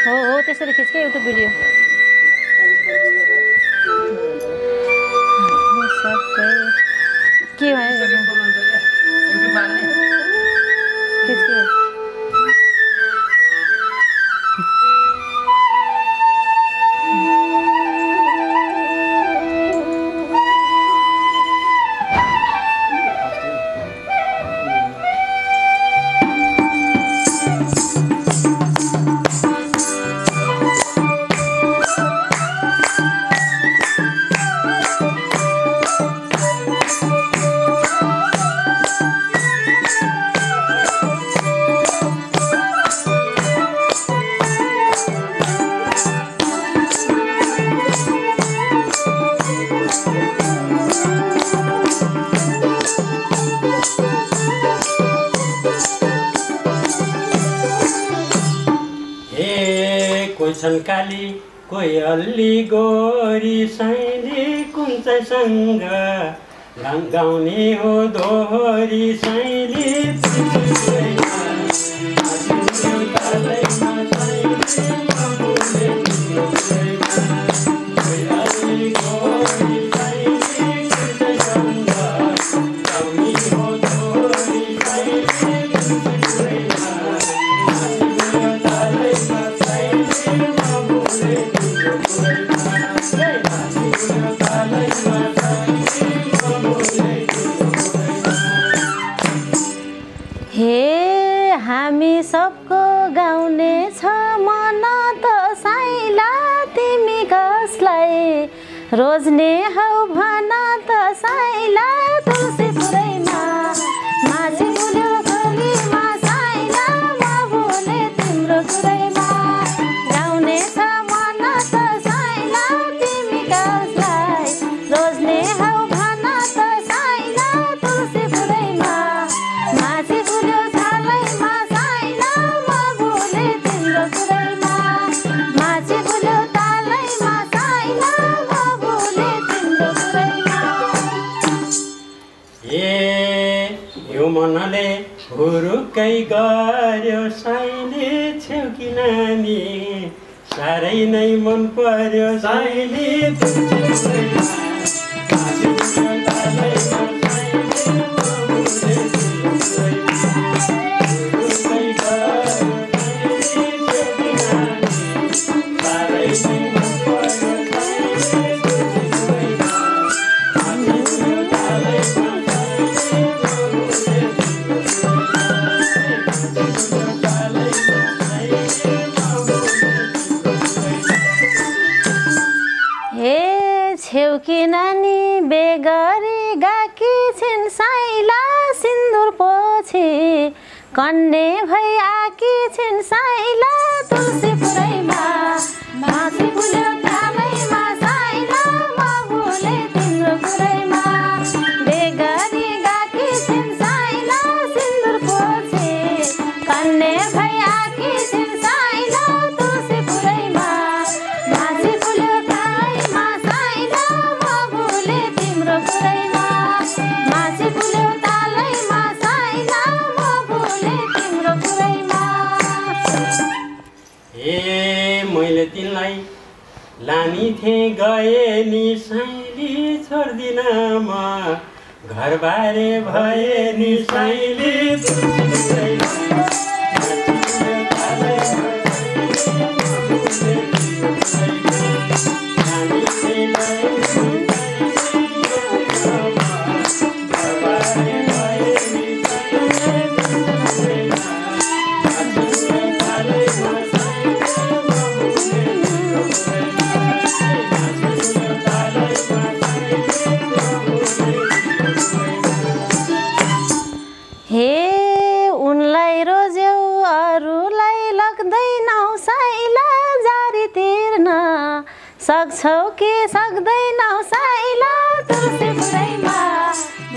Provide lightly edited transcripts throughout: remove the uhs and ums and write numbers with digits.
हो त्यसरी खिच्के YouTube video सबै के भयो खिच्के काली कोही अल्ली गोरी साइली कुन चाहिँसँग गाउने हो दोहोरी साइली हामी सबको गाउने छ मन त साइला तिमी कसलाई रोज्ने हौ भन त साइला तुलसी पुरैमा माझी फुल्यो खोलीमा साइला म बोले तिम्रो कुरैमा गाउने छ मन त साइला तिमी कसलाई रोज्ने हौ भन त साइला तुलसी पुरैमा माझी फुल्यो थालैमा साइला म बोले तिम्रो कुरैमा माझी फुल्यो तालैमा साइला म बोले तिम्रो कुरैमा यो मनले हुरुक्कै गर्यो साइली छेउकी नानी साह्रै नै मन पर्यो साइली छेउकी नानी बेगरी गाकी छिन् साइला सिन्दुर पोछी कन्ने भई आकी छिन् साइला तुलसी पुरैमा माझी फुल्यो थालैमा साइला म बोले तिम्रो कुरैमा बेगरी गाकी छिन् साइला सिन्दुर पोछी कन्ने भई आकी छिन् साइला तुलसी पुरैमा माझी फुल्यो थालैमा साइला म बोले तिम्रो कुरैमा माझी फुल्यो तालैमा साइला म बोले तिम्रो कुरैमा मैले तिमीलाई लानी थिएँ गए नि साइली छोड्दिन म घरबारे भए नि साइली उनलाई रोज्यौ अरूलाई लग्दैनौ साइला जारी तिर्न सक्छौ कि सक्दैनौ साइला तुलसी पुरैमा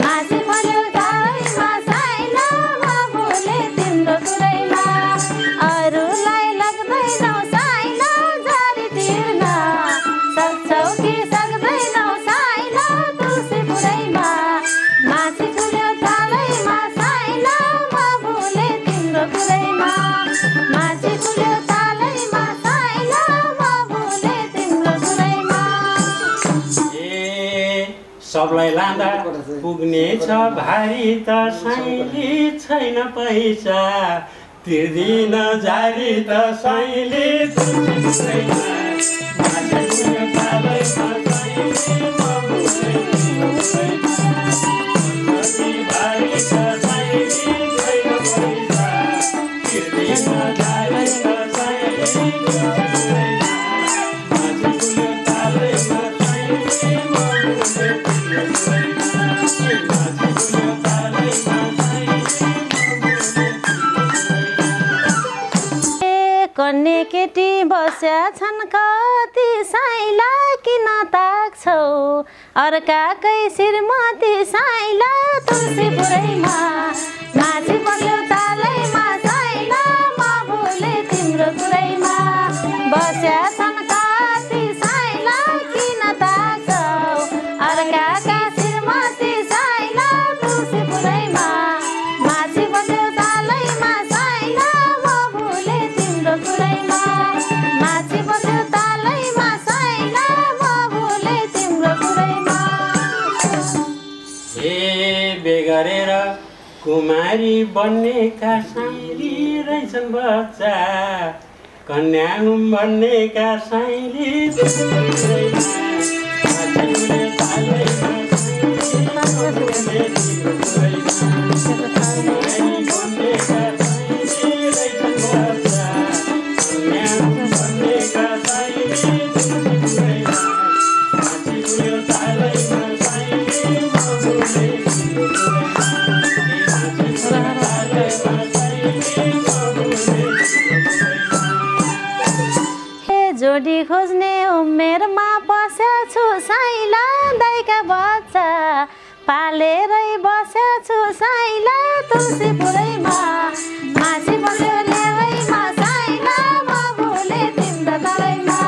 माझी फुल्यो थालैमा साइला म बोले तिम्रो कुरैमा अरूलाई लग्दैनौ साइला जारी तिर्न सक्छौ कि सक्दैनौ साइला तुलसी पुरैमा माझी फुल्यो थालैमा साइला म बोले तिम्रो कुरैमा माझी फुल्यो थालैमा सबलाई लाँदा पुग्ने छ भारी त साइली छैन पैसा तिर्दिन जारी त साइली कन्ने केटी बस्या छन् कति साइला किन ताक्छौ अर्काकै श्रीमती साइला तुलसीपुरैमा नाची बस्यो तालैमा साइला म भुले तिम्रो कुरैमा बस्या छन् कति साइला किन ताक्छौ अर्काका श्रीमती साइला तुलसीपुरैमा नाची बस्यो तालैमा साइला म भुले तिम्रो कुरैमा नाची बस्यो तालैमा साइला म भुले तिम्रो कुरैमा ए बेगरेर कुमारी बन्नेका साइली रहेछन् बच्चा कन्या बन्नेका साइली जोडी खोज्ने उमेरमा बस्या छु साइला दाइका बच्चा पालेरै बस्या छु साइला तुलसीपुरैमा माछी बस्यो लेवैमा साइला म भुले तिम्रो तलैमा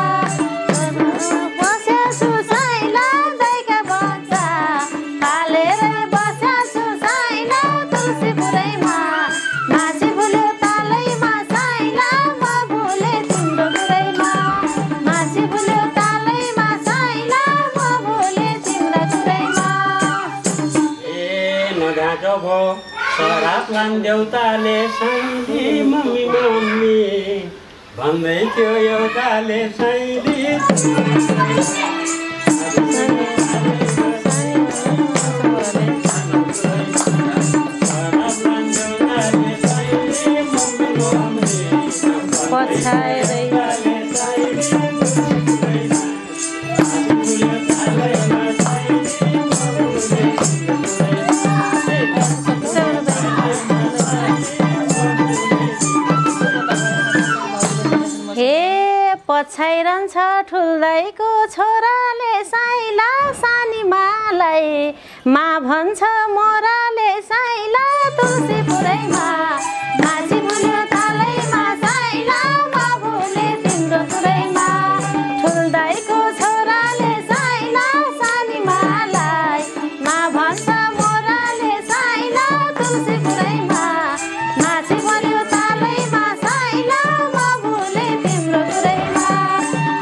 बस्या छु साइला दाइका बच्चा पालेरै बस्या छु साइला तुलसीपुरैमा माछी भुल्यो तालैमा साइला म भुले तिम्रो कुरैमा माछी भुल्यो तालैमा साइला म भुले तिम्रो कुरैमा ए नगाजो भो शराब लान देउताले साइली मम्मी मम्मी भन्दै थियो एउटाले साइली पछाएरै पछाइरहन्छ ठुल्दाइको छोराले साइला सानीमालाई मा भन्छ मोराले साइला तुलसीपुरैमा नाची भुल्यो तालैमा साइला म भुले तिम्रो कुरैमा ठुल्दाइको छोराले साइला सानीमालाई मा भन्छ मोराले साइला तुलसीपुरैमा नाची भुल्यो तालैमा साइला म भुले तिम्रो कुरैमा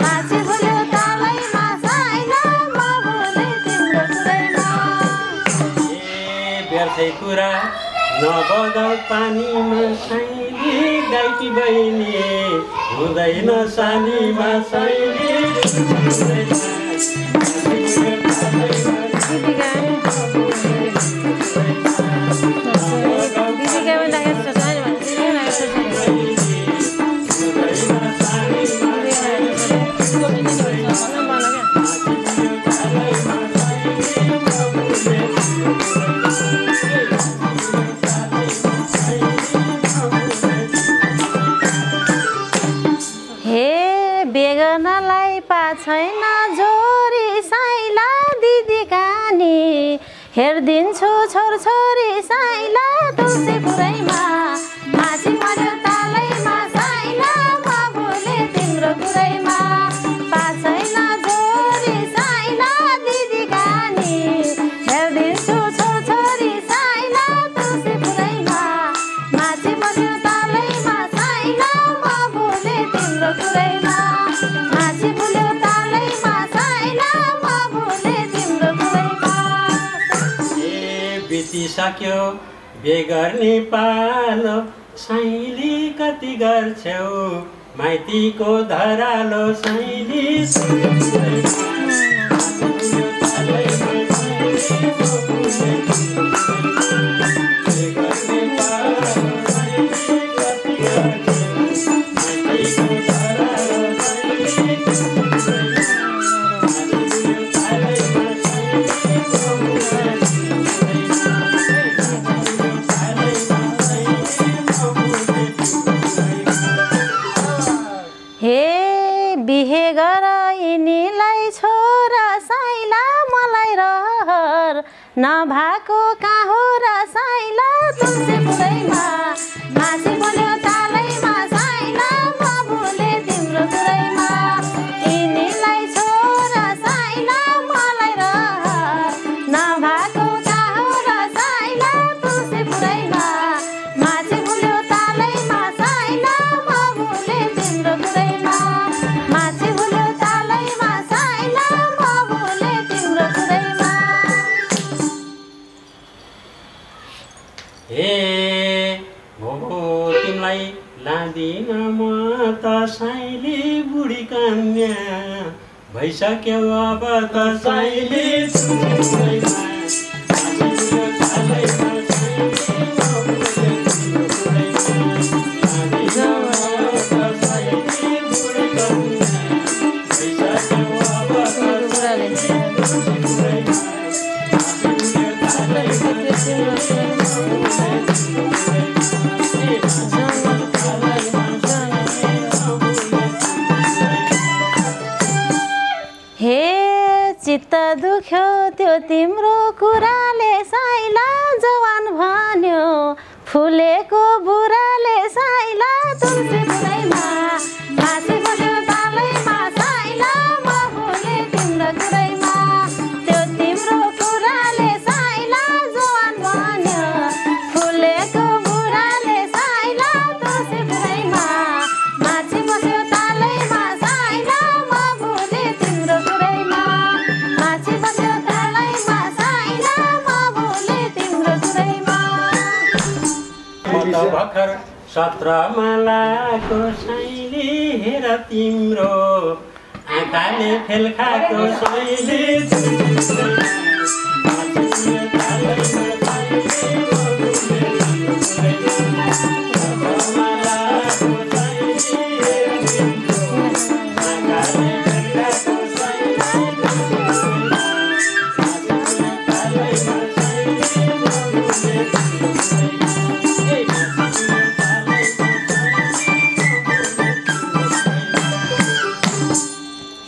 नाची भुल्यो तालैमा साइला म भुले तिम्रो कुरैमा व्यर्थै कुरा नबगाउ पानीमा साइली गाईकी बहिनी हुँदैन सानीमा साइली बेगनालाई पाछैन जोरी साइला दिदी कानी हेर्दिन्छु छोरछोरी साइला तुलसीपुरैमा माछी मर्यो तालैमा साइला म भुले तिम्रो कुरैमा पाछैन जोरी साइला दिदी कानी हेर्दिन्छु छोरछोरी साइला तुलसीपुरैमा माछी मर्यो तालैमा साइला म भुले तिम्रो कुरैमा माछी भुल्यो तालैमा साइला म भुले तिम्रो कुरैमा बितिसक्यो बे गर्ने पालो साइली कति गर्छौ माइतीको धरालो साइली बिहे गर यिनीलाई छोरा साइला मलाई रहर नभएको कहाँ हो र साइला तुलसी पुरैमा माछी बोल्यो तालैमा साइला म भुले तिम्रो कुरैमा यिनीलाई छोरा साइला मलाई रहर नभएको कहाँ हो र साइला तुलसी पुरैमा माछी बोल्यो तालैमा साइला म भुले तिम्रो कुरैमा माछी बोल्यो तालैमा साइला म भुले तिम्रो कुरैमा ए भोगो तिमीलाई लादिन म त साइली बुढी कन्या भइसक्यो अब त साइली चित्त दुख्यो त्यो तिम्रो कुराले साइला जवान भन्यो फुलेको बुराले साइला तुलसी पुरैमा माछी बोल्यो तालैमा साइला म भुले तिम्रो कुरैमा त्यो तिम्रो कुराले साइला जवान भन्यो फुलेको बुराले साइला तुलसी पुरैमा माछी बोल्यो तालैमा साइला म भुले तिम्रो कुरैमा माछी बोल्यो तालैमा साइला म भुले तिम्रो कुरैमा भर्खर 17 मालाको साइली हेर तिम्रो आँखाले फेल खाएको साइली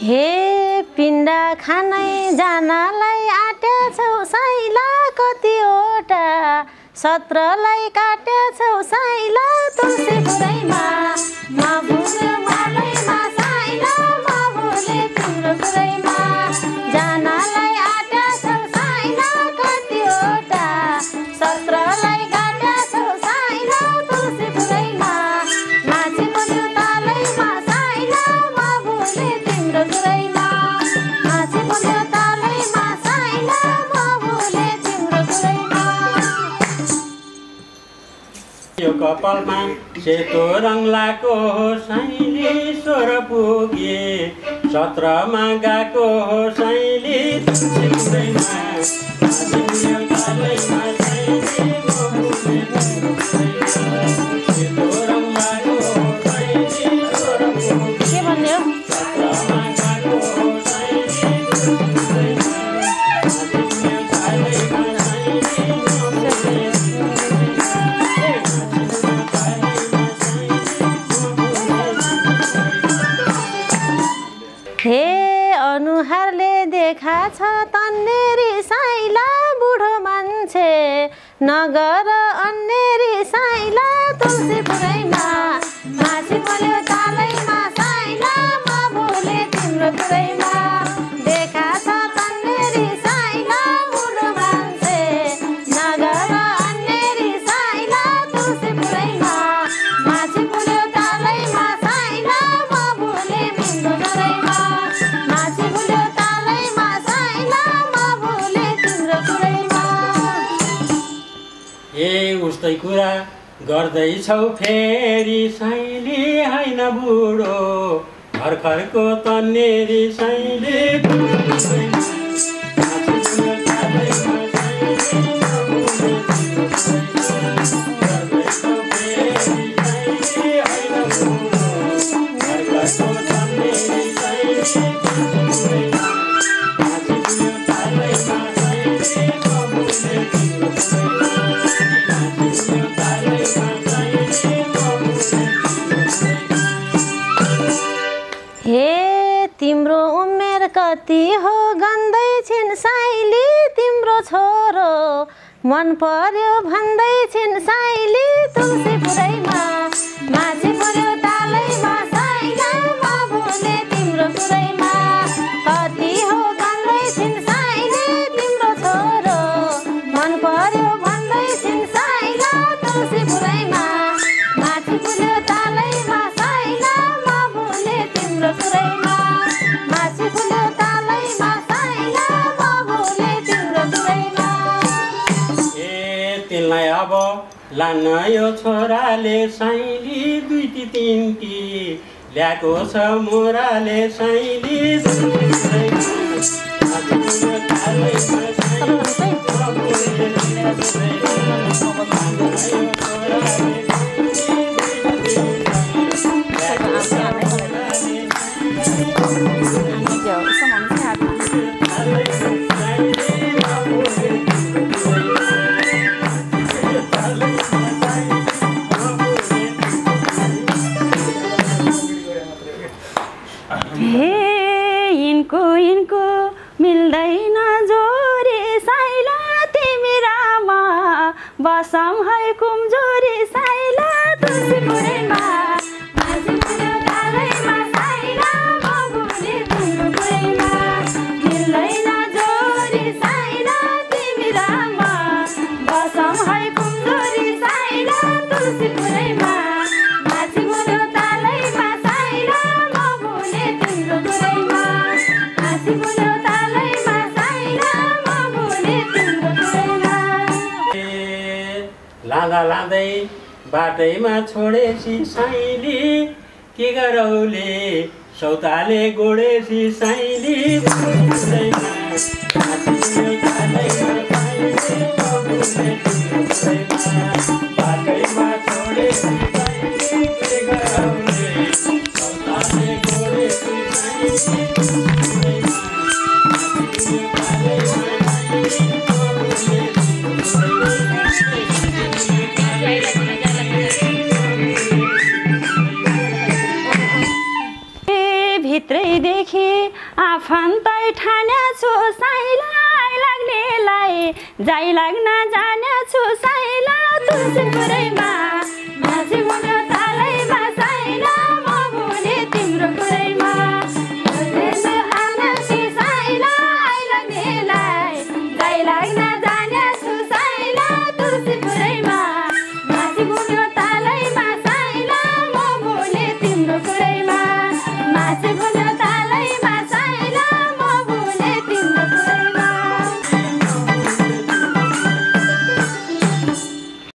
हे पिण्ड खानै जानलाई आँटेछौ साइला कतिवटा 17लाई काटेछौ साइला तुलसी पुरैमा म भुल्यो मालैमा साइला म भुले तिम्रो कुरैमा जानलाई आँटेछौ साइला कतिवटा 17लाई काटेछौ साइला तुलसी पुरैमा माछी बोल्यो तालैमा साइला म भुले तिम्रो कुरैमा माछी बोल्यो तालैमा साइला म भुले तिम्रो कुरैमा यो कपालमा सेतो रङ लाको हो साइली 16 पुगे 17मा गएको हो साइली तुलसी पुरैमा माछी बोल्यो तालैमा साइली म भुले तिम्रो कुरैमा सेतो रङ लाको हो साइली 16 पुगे के भन्ने हो 17मा गएको हो साइली तुलसी पुरैमा माछी बोल्यो तालैमा साइली म भुले हे अनुहारले देखा छ तन्नेरी साइला बुढो मान्छे नगर अन्नेरी साइला तुलसी पुरैमा माछी बोल्यो तालैमा साइला म भुले तिम्रो कुरैमा देखा छ तन्नेरी साइला बुढो मान्छे नगर अन्नेरी साइला तुलसी पुरैमा माछी बोल्यो तालैमा साइला म भुले तिम्रो कुरैमा माछी बोल्यो तालैमा साइला म भुले तिम्रो कुरैमा उस्तै कुरा गर्दैछौ फेरि साइली होइन बुढो भर्खरको तन्नेरी साइली तिम्रो उमेर कति हो गन्दै छिन् साइली तिम्रो छोरो मन पर्यो भन्दै छिन् साइली तुलसीपुरैमा माछी पर्यो तालैमा साइला म भुले तिम्रो पुरैमा कति हो गन्दै छिन् साइली तिम्रो छोरो मन पर्यो भन्दै छिन् साइला तुलसीपुरैमा माछी पर्यो तालैमा साइला म भुले तिम्रो पुरैमा तिनलाई अब लान्न यो छोराले साइली दुईटी तिनटी ल्याएको छ मोराले साइली यिनको मिल्दैन जोरी साइला तिमी रामा बसम है कुमजोरी साइला तुलसीपुरैमा माछी पर्यो तालैमा साइला म भुले तिम्रो पुरैमा मिल्दैन जोरी साइला तिमी रामा बसम है कुमजोरी साइला तुलसीपुरैमा माछी पर्यो तालैमा साइला म भुले तिम्रो पुरैमा लाँदा लाँदै बाटैमा छोडेसी साइली के गरौले सौताले गोडेसी साइली बाटैमा छोडेसी साइली के गरौले सौताले गोडेसी भित्रैदेखि आफन्तै ठानेछु साइलाई लाग्नेलाई जाइ लाग्न जानेछु साइला तुलसीपुरैमा